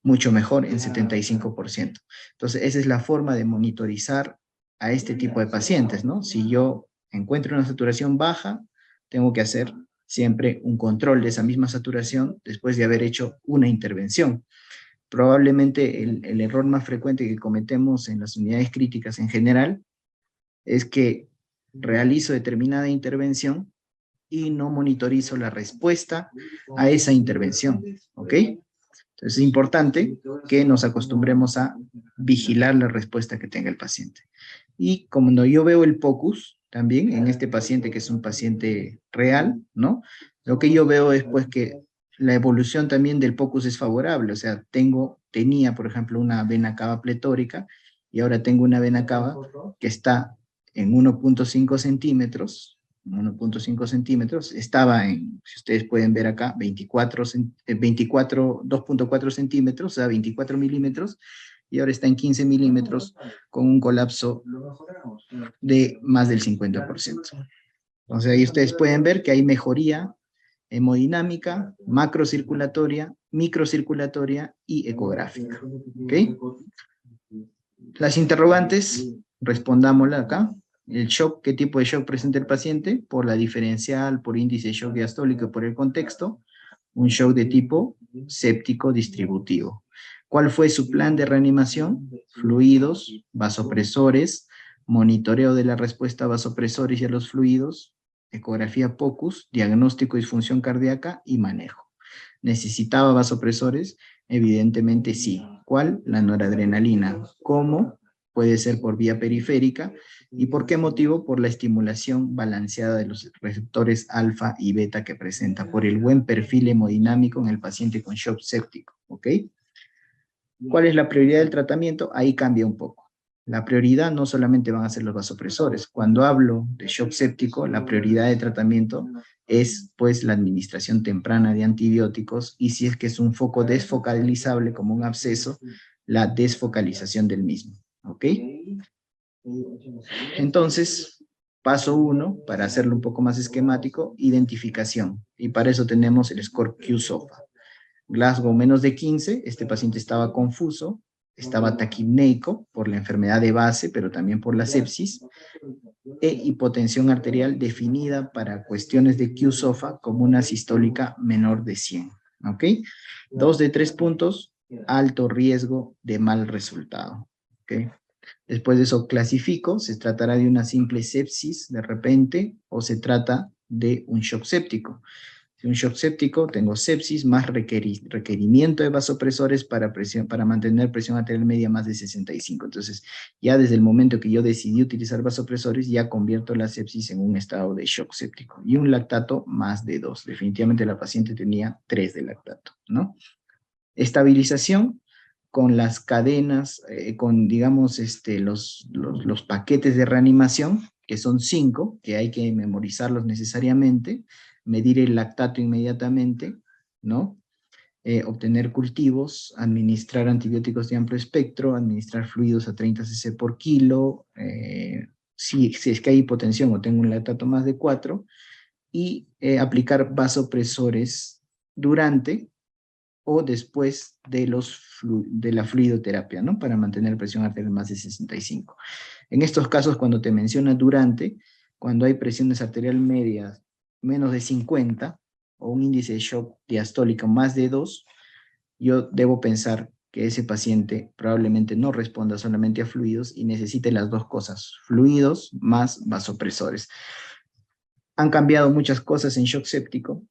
mucho mejor en 75%. Entonces, esa es la forma de monitorizar a este tipo de pacientes, ¿no? Si yo encuentro una saturación baja, tengo que hacer siempre un control de esa misma saturación después de haber hecho una intervención. Probablemente el error más frecuente que cometemos en las unidades críticas en general es que realizo determinada intervención y no monitorizo la respuesta a esa intervención, ¿ok? Entonces es importante que nos acostumbremos a vigilar la respuesta que tenga el paciente. Y como yo veo el POCUS, también en este paciente que es un paciente real, ¿no? Lo que yo veo es pues que la evolución también del POCUS es favorable, o sea, tenía por ejemplo una vena cava pletórica y ahora tengo una vena cava que está en 1.5 centímetros, 1.5 centímetros, estaba en, si ustedes pueden ver acá, 2.4 centímetros, o sea, 24 milímetros, y ahora está en 15 milímetros con un colapso de más del 50%. Entonces ahí ustedes pueden ver que hay mejoría hemodinámica, macrocirculatoria, microcirculatoria y ecográfica. ¿Ok? Las interrogantes, respondámosla acá. El shock, ¿qué tipo de shock presenta el paciente? Por la diferencial, por índice de shock diastólico, por el contexto. Un shock de tipo séptico distributivo. ¿Cuál fue su plan de reanimación? Fluidos, vasopresores, monitoreo de la respuesta a vasopresores y a los fluidos, ecografía POCUS, diagnóstico de disfunción cardíaca y manejo. ¿Necesitaba vasopresores? Evidentemente sí. ¿Cuál? La noradrenalina. ¿Cómo? Puede ser por vía periférica. ¿Y por qué motivo? Por la estimulación balanceada de los receptores alfa y beta que presenta, por el buen perfil hemodinámico en el paciente con shock séptico. ¿Ok? ¿Cuál es la prioridad del tratamiento? Ahí cambia un poco. La prioridad no solamente van a ser los vasopresores. Cuando hablo de shock séptico, la prioridad de tratamiento es pues la administración temprana de antibióticos y si es que es un foco desfocalizable como un absceso, la desfocalización del mismo. ¿Ok? Entonces, paso 1, para hacerlo un poco más esquemático, identificación. Y para eso tenemos el score Q-SOFA. Glasgow menos de 15, este paciente estaba confuso, estaba taquipneico por la enfermedad de base, pero también por la sepsis, e hipotensión arterial definida para cuestiones de Q-SOFA como una sistólica menor de 100. ¿Ok? 2 de 3 puntos, alto riesgo de mal resultado. ¿Ok? Después de eso clasifico, se tratará de una simple sepsis de repente o se trata de un shock séptico. Si un shock séptico, tengo sepsis más requerimiento de vasopresores para mantener presión arterial media más de 65. Entonces, ya desde el momento que yo decidí utilizar vasopresores, ya convierto la sepsis en un estado de shock séptico. Y un lactato más de 2. Definitivamente la paciente tenía 3 de lactato, ¿no? Estabilización con las cadenas, con, digamos, los paquetes de reanimación, que son 5, que hay que memorizarlos necesariamente, medir el lactato inmediatamente, ¿no? Obtener cultivos, administrar antibióticos de amplio espectro, administrar fluidos a 30 cc por kilo, si es que hay hipotensión o tengo un lactato más de 4, y aplicar vasopresores durante o después de la fluidoterapia, ¿no? Para mantener presión arterial más de 65. En estos casos, cuando te menciona durante, cuando hay presiones arterial medias menos de 50 o un índice de shock diastólico más de 2, yo debo pensar que ese paciente probablemente no responda solamente a fluidos y necesite las dos cosas, fluidos más vasopresores. Han cambiado muchas cosas en shock séptico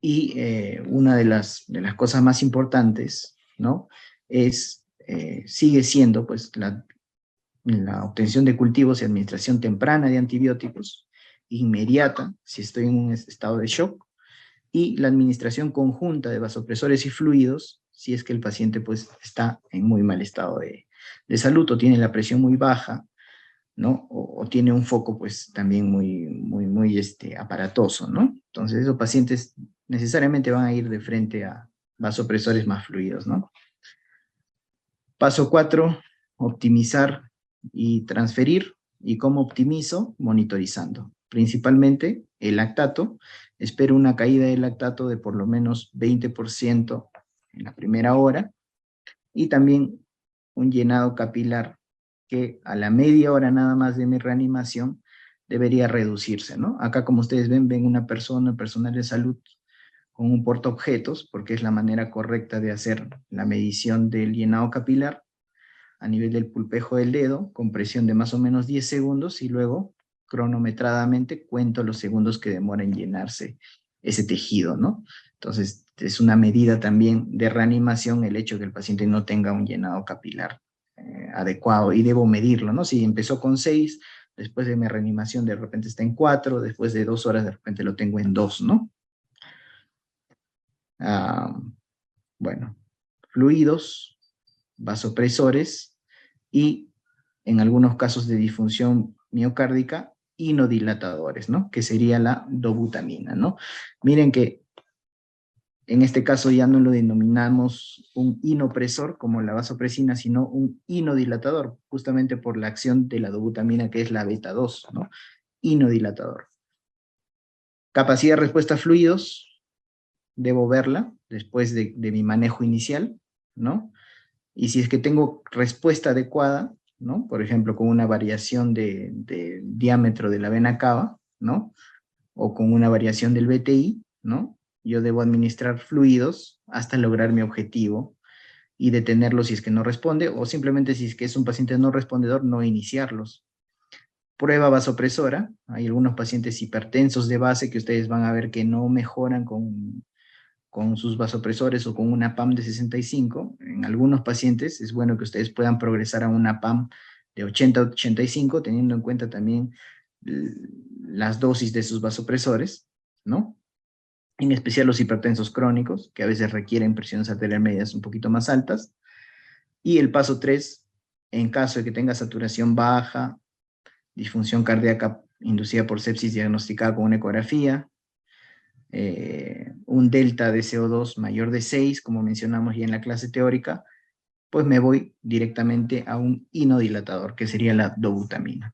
y una de las cosas más importantes, ¿no? Sigue siendo pues la obtención de cultivos y administración temprana de antibióticos, inmediata, si estoy en un estado de shock, y la administración conjunta de vasopresores y fluidos, si es que el paciente pues está en muy mal estado de salud o tiene la presión muy baja, ¿no? O tiene un foco pues también muy aparatoso, ¿no? Entonces esos pacientes necesariamente van a ir de frente a vasopresores más fluidos, ¿no? Paso 4, optimizar y transferir. ¿Y cómo optimizo? Monitorizando. Principalmente el lactato. Espero una caída del lactato de por lo menos 20% en la primera hora. Y también un llenado capilar que a la media hora nada más de mi reanimación debería reducirse, ¿no? Acá, como ustedes ven una persona, personal de salud, con un portaobjetos, porque es la manera correcta de hacer la medición del llenado capilar a nivel del pulpejo del dedo, con presión de más o menos 10 segundos, y luego, cronometradamente, cuento los segundos que demora en llenarse ese tejido, ¿no? Entonces, es una medida también de reanimación el hecho de que el paciente no tenga un llenado capilar adecuado, y debo medirlo, ¿no? Si empezó con 6, después de mi reanimación de repente está en 4, después de 2 horas de repente lo tengo en 2, ¿no? Ah, bueno, fluidos, vasopresores y en algunos casos de disfunción miocárdica, inodilatadores, ¿no? Que sería la dobutamina, ¿no? Miren que en este caso ya no lo denominamos un inopresor como la vasopresina, sino un inodilatador, justamente por la acción de la dobutamina, que es la beta 2, ¿no? Inodilatador. Capacidad de respuesta a fluidos, debo verla después de mi manejo inicial, ¿no? Y si es que tengo respuesta adecuada, ¿no? Por ejemplo, con una variación de diámetro de la vena cava, ¿no? O con una variación del BTI, ¿no? Yo debo administrar fluidos hasta lograr mi objetivo y detenerlo si es que no responde, o simplemente si es que es un paciente no respondedor, no iniciarlos. Prueba vasopresora. Hay algunos pacientes hipertensos de base que ustedes van a ver que no mejoran con sus vasopresores o con una PAM de 65. En algunos pacientes es bueno que ustedes puedan progresar a una PAM de 80 a 85, teniendo en cuenta también las dosis de sus vasopresores, ¿no? En especial los hipertensos crónicos, que a veces requieren presiones arteriales medias un poquito más altas. Y el paso 3, en caso de que tenga saturación baja, disfunción cardíaca inducida por sepsis diagnosticada con una ecografía, un delta de CO2 mayor de 6, como mencionamos ya en la clase teórica, pues me voy directamente a un inodilatador, que sería la dobutamina.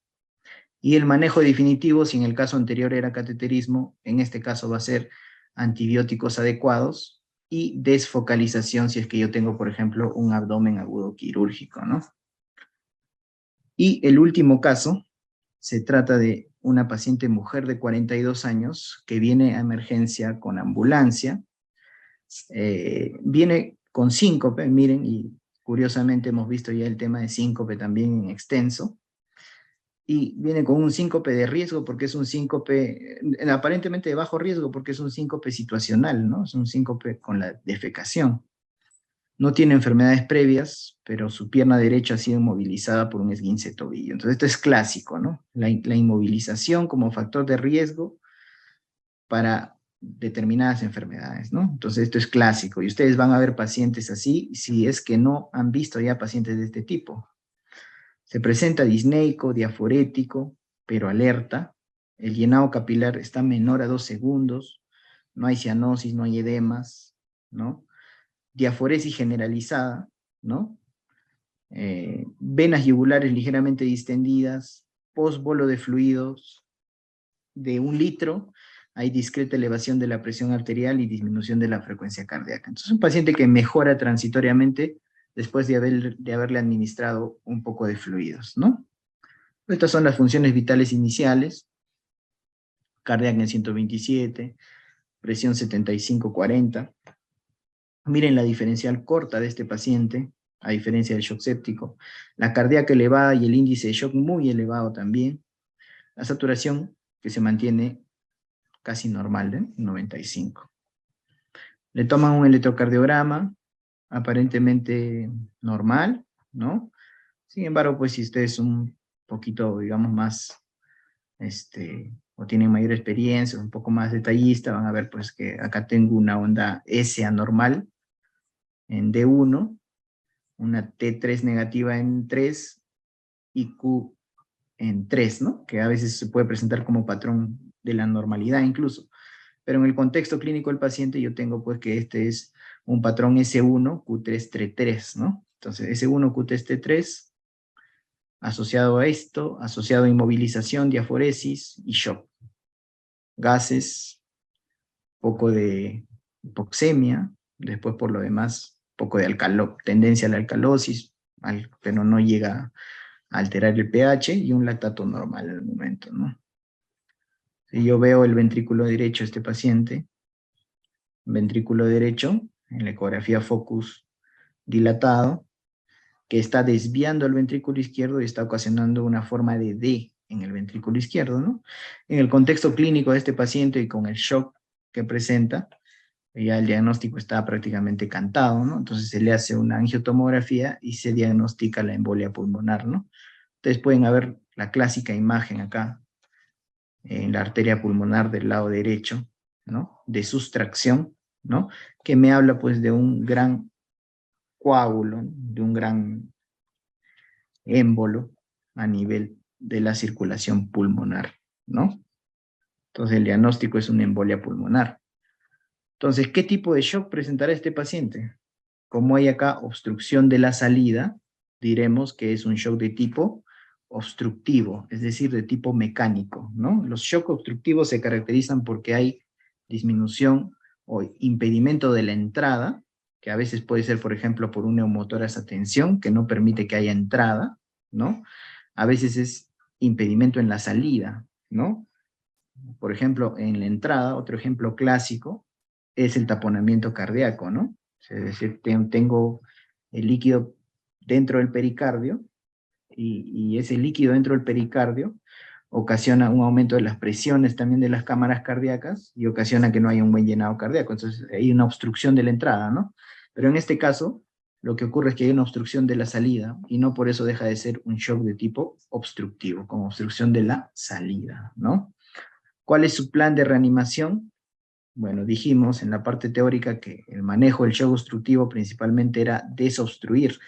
Y el manejo definitivo, si en el caso anterior era cateterismo, en este caso va a ser antibióticos adecuados y desfocalización si es que yo tengo, por ejemplo, un abdomen agudo quirúrgico, ¿no? Y el último caso, se trata de una paciente mujer de 42 años que viene a emergencia con ambulancia. Viene con síncope, miren, y curiosamente hemos visto ya el tema de síncope también en extenso. Y viene con un síncope de riesgo porque es un síncope aparentemente de bajo riesgo porque es un síncope situacional, ¿no? Es un síncope con la defecación. No tiene enfermedades previas, pero su pierna derecha ha sido inmovilizada por un esguince de tobillo. Entonces esto es clásico, ¿no? La inmovilización como factor de riesgo para determinadas enfermedades, ¿no? Entonces esto es clásico y ustedes van a ver pacientes así si es que no han visto ya pacientes de este tipo. Se presenta disneico, diaforético, pero alerta. El llenado capilar está menor a 2 segundos. No hay cianosis, no hay edemas, ¿no? Diaforesis generalizada, ¿no? Venas yugulares ligeramente distendidas, postbolo de fluidos de 1 litro, hay discreta elevación de la presión arterial y disminución de la frecuencia cardíaca. Entonces, un paciente que mejora transitoriamente después de haberle administrado un poco de fluidos, ¿no? Estas son las funciones vitales iniciales: cardíaca en 127, presión 75-40. Miren la diferencial corta de este paciente, a diferencia del shock séptico. La cardíaca elevada y el índice de shock muy elevado también. La saturación que se mantiene casi normal, ¿eh? 95. Le toman un electrocardiograma, aparentemente normal, ¿no? Sin embargo, pues si usted es un poquito, digamos, más, o tienen mayor experiencia, un poco más detallista, van a ver pues que acá tengo una onda S anormal en D1, una T3 negativa en 3 y Q en 3, ¿no? Que a veces se puede presentar como patrón de la normalidad incluso. Pero en el contexto clínico del paciente yo tengo pues que este es un patrón S1, Q3, T3, ¿no? Entonces S1, Q3, T3, asociado a esto, asociado a inmovilización, diaforesis y shock. Gases, poco de hipoxemia, después por lo demás, poco de tendencia a la alcalosis, pero no llega a alterar el pH y un lactato normal al momento, ¿no? Si yo veo el ventrículo derecho de este paciente, ventrículo derecho, en la ecografía focus dilatado, que está desviando el ventrículo izquierdo y está ocasionando una forma de D en el ventrículo izquierdo, ¿no? En el contexto clínico de este paciente y con el shock que presenta, ya el diagnóstico está prácticamente cantado, ¿no? Entonces se le hace una angiotomografía y se diagnostica la embolia pulmonar, ¿no? Ustedes pueden ver la clásica imagen acá, en la arteria pulmonar del lado derecho, ¿no? De sustracción, ¿no? Que me habla pues de un gran coágulo, de un gran émbolo a nivel de la circulación pulmonar, ¿no? Entonces el diagnóstico es una embolia pulmonar. Entonces, ¿qué tipo de shock presentará este paciente? Como hay acá obstrucción de la salida, diremos que es un shock de tipo obstructivo, es decir, de tipo mecánico, ¿no? Los shocks obstructivos se caracterizan porque hay disminución o impedimento de la entrada, que a veces puede ser, por ejemplo, por un neumotórax a tensión, que no permite que haya entrada, ¿no? A veces es impedimento en la salida, ¿no? Por ejemplo, en la entrada, otro ejemplo clásico, es el taponamiento cardíaco, ¿no? Es decir, tengo el líquido dentro del pericardio y ese líquido dentro del pericardio ocasiona un aumento de las presiones también de las cámaras cardíacas y ocasiona que no haya un buen llenado cardíaco. Entonces hay una obstrucción de la entrada, ¿no? Pero en este caso, lo que ocurre es que hay una obstrucción de la salida y no por eso deja de ser un shock de tipo obstructivo, como obstrucción de la salida, ¿no? ¿Cuál es su plan de reanimación? Bueno, dijimos en la parte teórica que el manejo del shock obstructivo principalmente era desobstruir.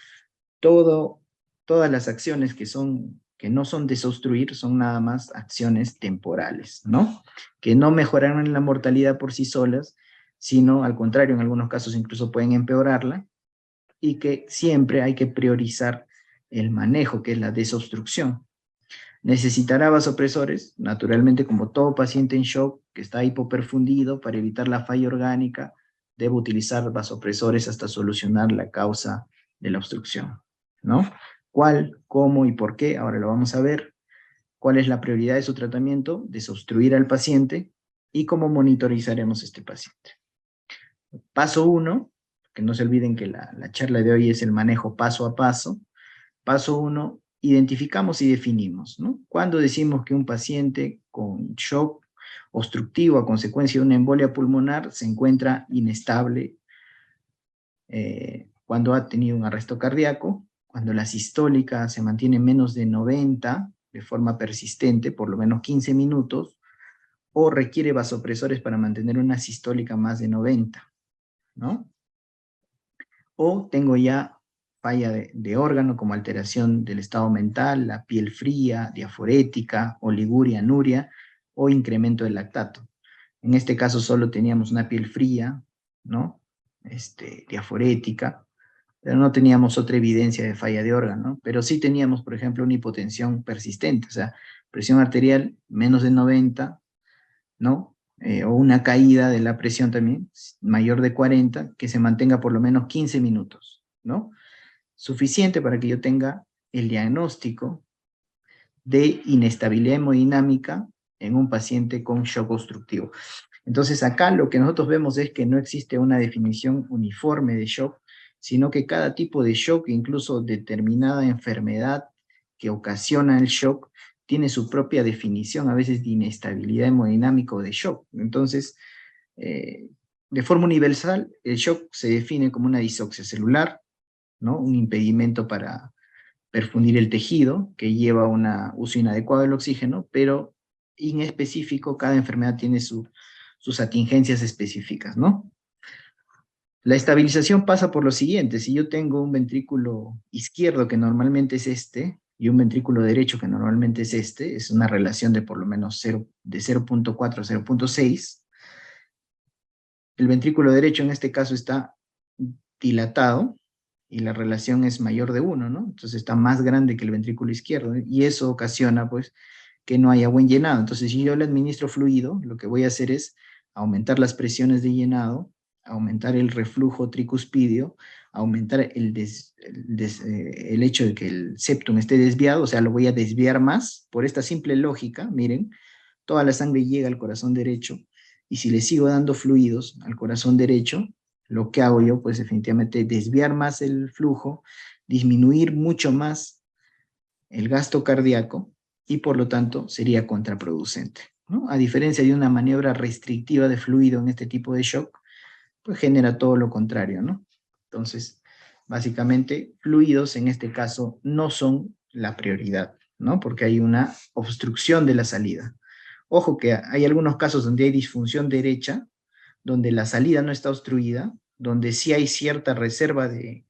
Todas las acciones que no son desobstruir son nada más acciones temporales, ¿no? Que no mejoraron la mortalidad por sí solas, sino al contrario, en algunos casos incluso pueden empeorarla, y que siempre hay que priorizar el manejo, que es la desobstrucción. Necesitará vasopresores, naturalmente como todo paciente en shock que está hipoperfundido, para evitar la falla orgánica, debe utilizar vasopresores hasta solucionar la causa de la obstrucción, ¿no? ¿Cuál, cómo y por qué? Ahora lo vamos a ver. ¿Cuál es la prioridad de su tratamiento? Desobstruir al paciente y cómo monitorizaremos a este paciente. Paso 1, que no se olviden que la charla de hoy es el manejo paso a paso. Paso 1, identificamos y definimos, ¿no? Cuando decimos que un paciente con shock obstructivo a consecuencia de una embolia pulmonar se encuentra inestable, cuando ha tenido un arresto cardíaco, cuando la sistólica se mantiene menos de 90 de forma persistente, por lo menos 15 minutos, o requiere vasopresores para mantener una sistólica más de 90, ¿no? O tengo ya falla de órgano como alteración del estado mental, la piel fría, diaforética, oliguria, anuria o incremento del lactato. En este caso solo teníamos una piel fría, ¿no? Diaforética, pero no teníamos otra evidencia de falla de órgano, pero sí teníamos, por ejemplo, una hipotensión persistente, o sea, presión arterial menos de 90, ¿no? O una caída de la presión también, mayor de 40, que se mantenga por lo menos 15 minutos, ¿no? Suficiente para que yo tenga el diagnóstico de inestabilidad hemodinámica en un paciente con shock obstructivo. Entonces acá lo que nosotros vemos es que no existe una definición uniforme de shock, sino que cada tipo de shock, incluso determinada enfermedad que ocasiona el shock, tiene su propia definición, a veces de inestabilidad hemodinámica o de shock. Entonces, de forma universal, el shock se define como una disoxia celular, ¿no? Un impedimento para perfundir el tejido, que lleva a un uso inadecuado del oxígeno, pero en específico, cada enfermedad tiene sus atingencias específicas, ¿no? La estabilización pasa por lo siguiente: si yo tengo un ventrículo izquierdo, que normalmente es este, y un ventrículo derecho, que normalmente es este, es una relación de por lo menos 0.4 a 0.6, el ventrículo derecho en este caso está dilatado, y la relación es mayor de 1, ¿no? Entonces está más grande que el ventrículo izquierdo, y eso ocasiona, pues, que no haya buen llenado. Entonces, si yo le administro fluido, lo que voy a hacer es aumentar las presiones de llenado, aumentar el reflujo tricuspidio, aumentar el hecho de que el septum esté desviado, o sea, lo voy a desviar más. Por esta simple lógica, miren, toda la sangre llega al corazón derecho, y si le sigo dando fluidos al corazón derecho, lo que hago yo, pues definitivamente desviar más el flujo, disminuir mucho más el gasto cardíaco, y por lo tanto sería contraproducente, ¿no? A diferencia de una maniobra restrictiva de fluido en este tipo de shock, pues genera todo lo contrario, ¿no? Entonces, básicamente, fluidos en este caso no son la prioridad, ¿no? Porque hay una obstrucción de la salida. Ojo que hay algunos casos donde hay disfunción derecha, donde la salida no está obstruida, donde sí hay cierta reserva de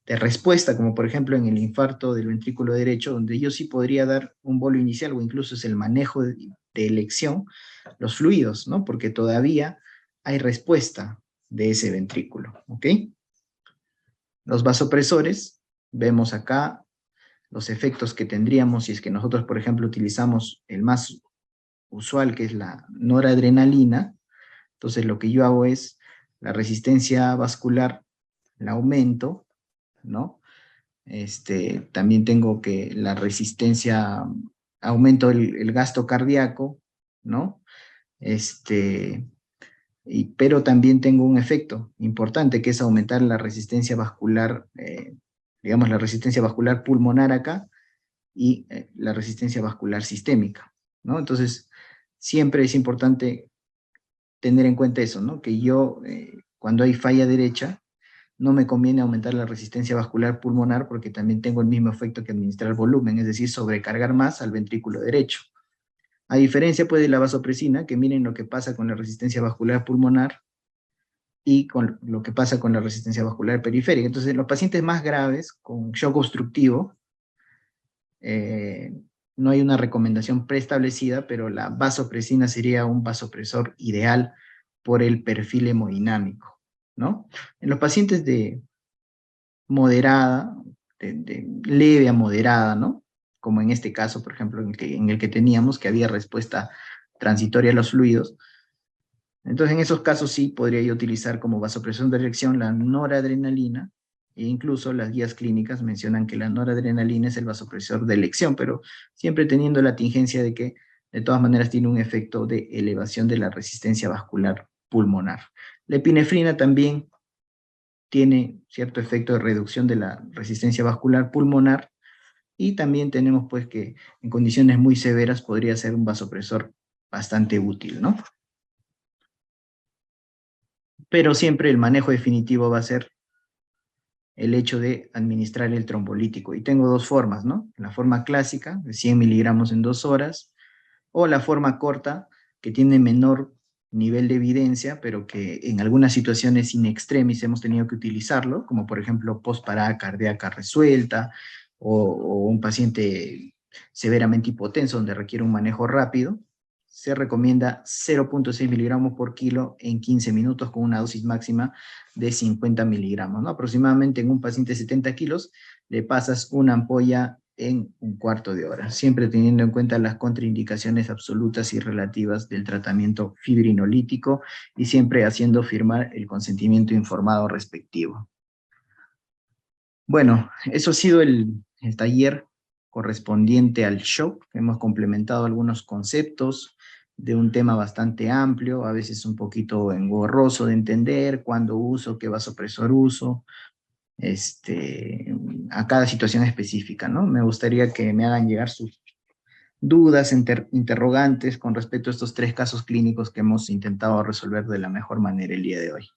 respuesta, como por ejemplo en el infarto del ventrículo derecho, donde yo sí podría dar un bolo inicial, o incluso es el manejo de elección, los fluidos, ¿no? Porque todavía hay respuesta de ese ventrículo, ¿ok? Los vasopresores, vemos acá los efectos que tendríamos si es que nosotros, por ejemplo, utilizamos el más usual, que es la noradrenalina. Entonces lo que yo hago es la resistencia vascular la aumento, ¿no? También tengo que la resistencia, aumento el gasto cardíaco, ¿no? Pero también tengo un efecto importante, que es aumentar la resistencia vascular, digamos la resistencia vascular pulmonar acá, y la resistencia vascular sistémica, ¿no? Entonces, siempre es importante tener en cuenta eso, ¿no? Que yo, cuando hay falla derecha, no me conviene aumentar la resistencia vascular pulmonar, porque también tengo el mismo efecto que administrar volumen, es decir, sobrecargar más al ventrículo derecho. A diferencia, pues, de la vasopresina, que miren lo que pasa con la resistencia vascular pulmonar y con lo que pasa con la resistencia vascular periférica. Entonces, en los pacientes más graves, con shock obstructivo, no hay una recomendación preestablecida, pero la vasopresina sería un vasopresor ideal por el perfil hemodinámico, ¿no? En los pacientes de moderada, de leve a moderada, ¿no? Como en este caso, por ejemplo, en el que teníamos, que había respuesta transitoria a los fluidos. Entonces, en esos casos sí podría yo utilizar como vasopresor de elección la noradrenalina, e incluso las guías clínicas mencionan que la noradrenalina es el vasopresor de elección, pero siempre teniendo la tingencia de que de todas maneras tiene un efecto de elevación de la resistencia vascular pulmonar. La epinefrina también tiene cierto efecto de reducción de la resistencia vascular pulmonar, y también tenemos, pues, que en condiciones muy severas podría ser un vasopresor bastante útil, ¿no? Pero siempre el manejo definitivo va a ser el hecho de administrar el trombolítico. Y tengo dos formas, ¿no? La forma clásica, de 100 miligramos en 2 horas, o la forma corta, que tiene menor nivel de evidencia, pero que en algunas situaciones in extremis hemos tenido que utilizarlo, como por ejemplo postparada cardíaca resuelta, o un paciente severamente hipotenso donde requiere un manejo rápido. Se recomienda 0.6 miligramos por kilo en 15 minutos, con una dosis máxima de 50 miligramos, ¿no? Aproximadamente en un paciente de 70 kilos le pasas una ampolla en un cuarto de hora, siempre teniendo en cuenta las contraindicaciones absolutas y relativas del tratamiento fibrinolítico, y siempre haciendo firmar el consentimiento informado respectivo. Bueno, eso ha sido el taller correspondiente al shock. Hemos complementado algunos conceptos de un tema bastante amplio, a veces un poquito engorroso de entender: cuándo uso, qué vasopresor uso, a cada situación específica, ¿no? Me gustaría que me hagan llegar sus dudas, interrogantes con respecto a estos tres casos clínicos que hemos intentado resolver de la mejor manera el día de hoy.